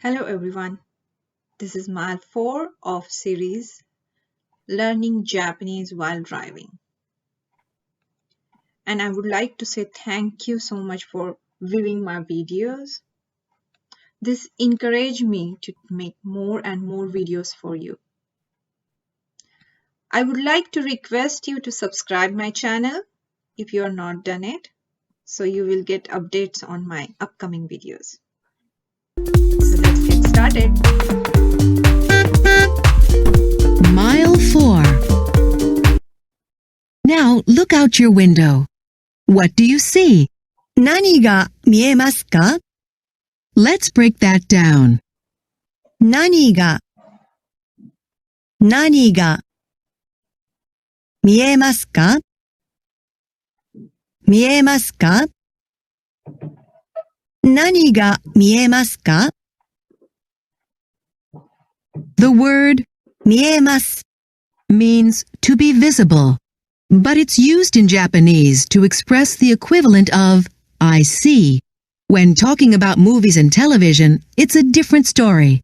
Hello everyone, this is Mile 4 of series Learning Japanese While Driving. And I would like to say thank you so much for viewing my videos. This encouraged me to make more and more videos for you. I would like to request you to subscribe my channel if you are not done it, so you will get updates on my upcoming videos. So let's get started. Mile 4. Now look out your window. What do you see? 何が見えますか？ Let's break that down. 何が見えますか？見えますか？何が見えますか？ The word 見えます means to be visible, but it's used in Japanese to express the equivalent of I see. When talking about movies and television, it's a different story.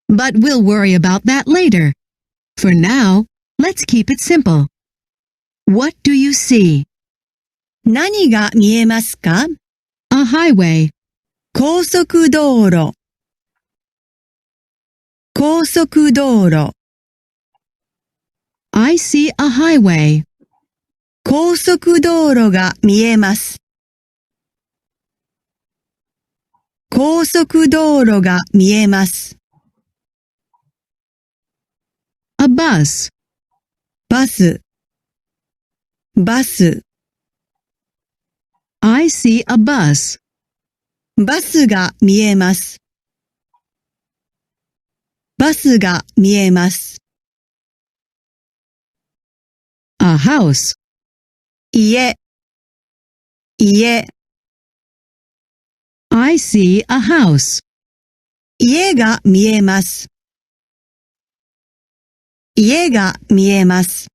But we'll worry about that later. For now, let's keep it simple. What do you see? 何が見えますか？ A highway. 高速道路高速道路 I see a highway. 高速道路が見えます高速道路が見えます A bus. バス I see a bus. バスが見えますバスが見えます A house. 家 I see a house. 家が見えます家が見えます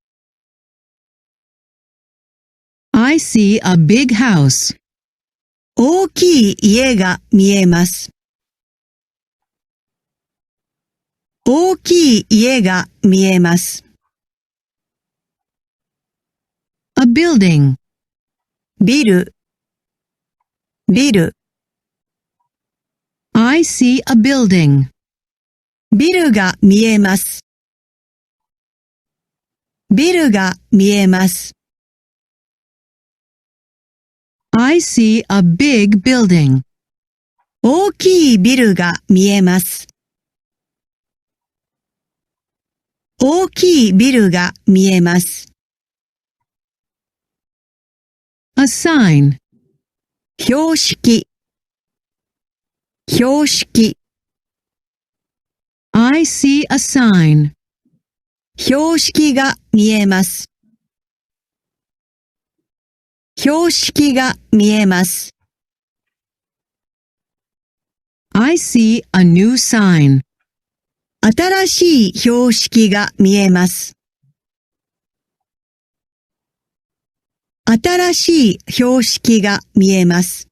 I see a big house. 大きい家が見えます大きい家が見えます A building. ビル I see a building. ビルが見えますビルが見えます I see a big building. 大きいビルが見えます大きいビルが見えます A sign. 標識 I see a sign. 標識が見えます標識が見えます I see a new sign. 新しい標識が見えます新しい標識が見えます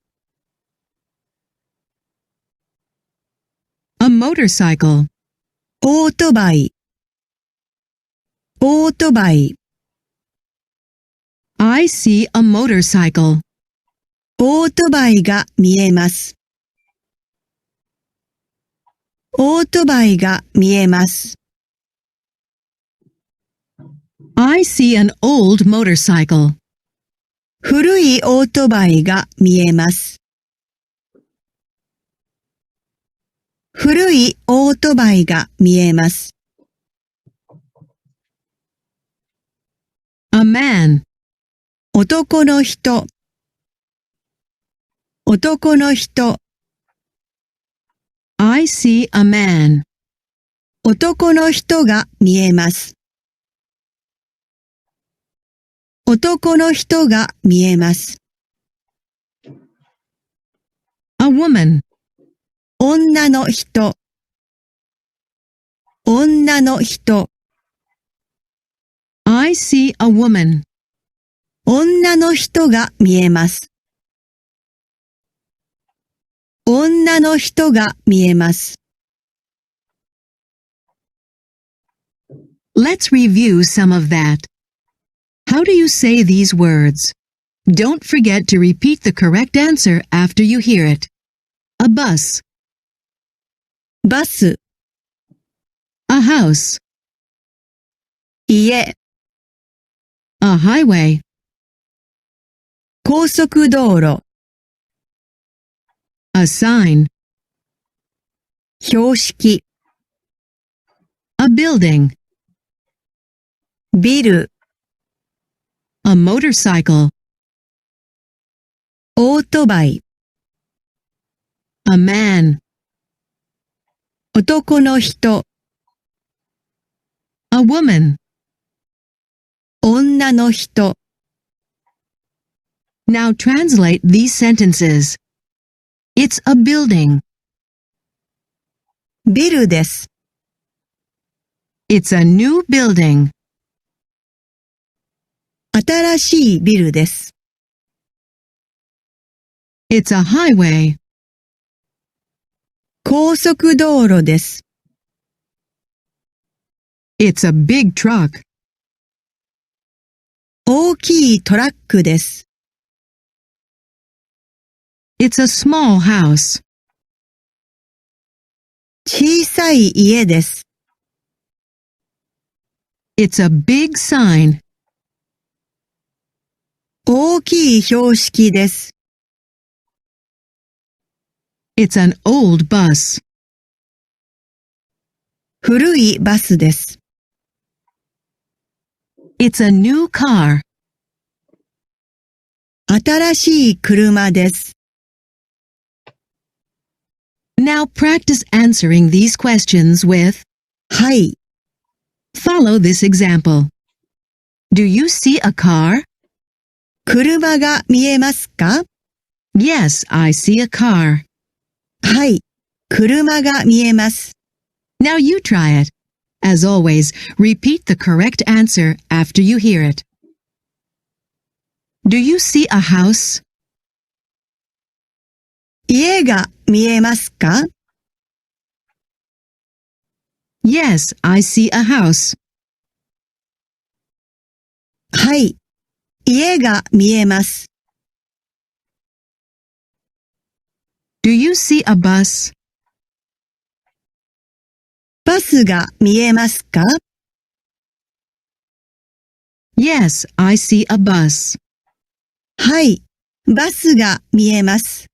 A motorcycle. オートバイ I see a motorcycle. オートバイが見えますオートバイが見えます I see an old motorcycle. 古いオートバイが見えます古いオートバイが見えます A man. 男の人 I see a man. 男の人が見えます男の人が見えます A woman. 女の人 I see a woman. 女の人が見えます女の人が見えます Let's review some of that. How do you say these words? Don't forget to repeat the correct answer after you hear it. A bus, バス、 a house, 家、 a highway, 高速道路、 a sign, 標識、 a building, ビル、 a motorcycle, オートバイ、 a man, 男の人、 a woman. 女の人。 Now translate these sentences. It's a building. ビルです。 It's a new building. 新しいビルです。 It's a highway. 高速道路です。 It's a big truck. 大きいトラックです。 It's a small house. 小さい家です。 It's a big sign. 大きい標識です。 It's an old bus. 古いバスです。 It's a new car. 新しい車です。 Now practice answering these questions with はい。 follow this example. Do you see a car? 車が見えますか？ Yes, I see a car. はい。車が見えます。 Now you try it. As always, repeat the correct answer after you hear it. Do you see a house? 家が見えますか？ Yes, I see a house. はい。家が見えます。 Do you see a bus? バスが見えますか？ Yes, I see a bus. はい。バスが見えます。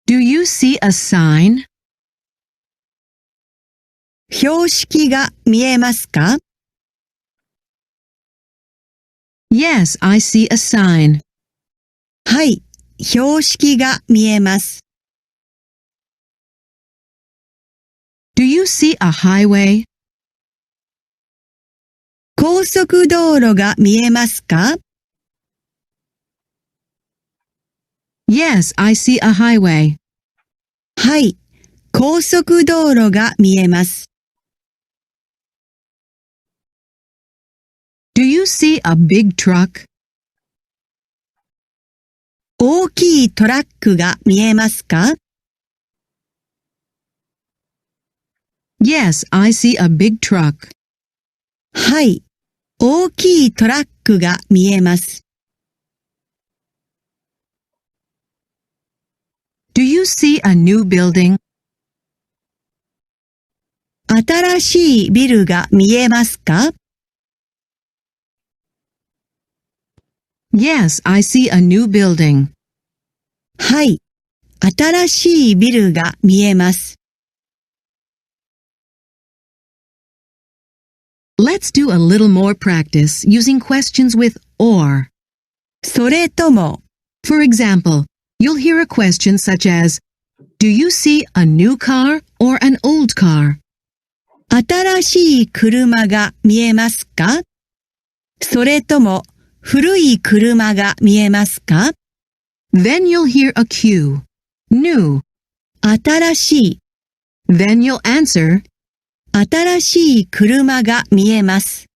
Do you see a sign? 標識が見えますか？ Yes, I see a sign. はい。標識が見えます。 Do you see a highway? 高速道路が見えますか？ Yes, I see a highway. はい。高速道路が見えます。 Do you see a big truck? 大きいトラックが見えますか？ Yes, I see a big truck. はい。大きいトラックが見えます。 Do you see a new building? 新しいビルが見えますか？ Yes, I see a new building. はい。新しいビルが見えます。 Let's do a little more practice using questions with or. それとも、 For example, you'll hear a question such as, Do you see a new car or an old car? 新しい車が見えますか？それとも、古い車が見えますか？ Then you'll hear a cue. New. 新しい、 Then you'll answer, 新しい車が見えます。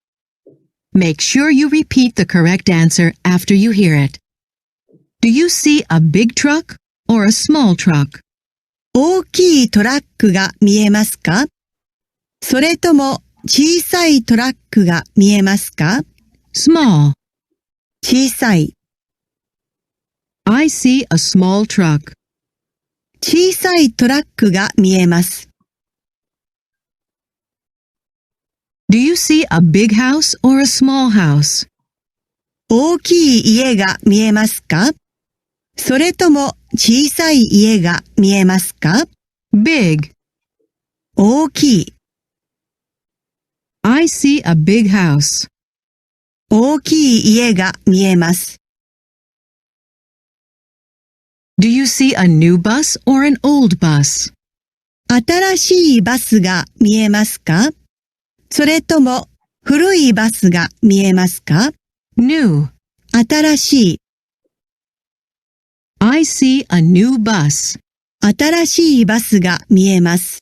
Make sure you repeat the correct answer after you hear it. Do you see a big truck or a small truck? 大きいトラックが見えますか？それとも小さいトラックが見えますか？ Small. 小さい。I see a small truck. 小さいトラックが見えます。Do you see a big house or a small house? 大きい家が見えますか？それとも小さい家が見えますか？ Big. 大きい。I see a big house. 大きい家が見えます。Do you see a new bus or an old bus? 新しいバスが見えますか？それとも古いバスが見えますか？ New. 新しい。I see a new bus. 新しいバスが見えます。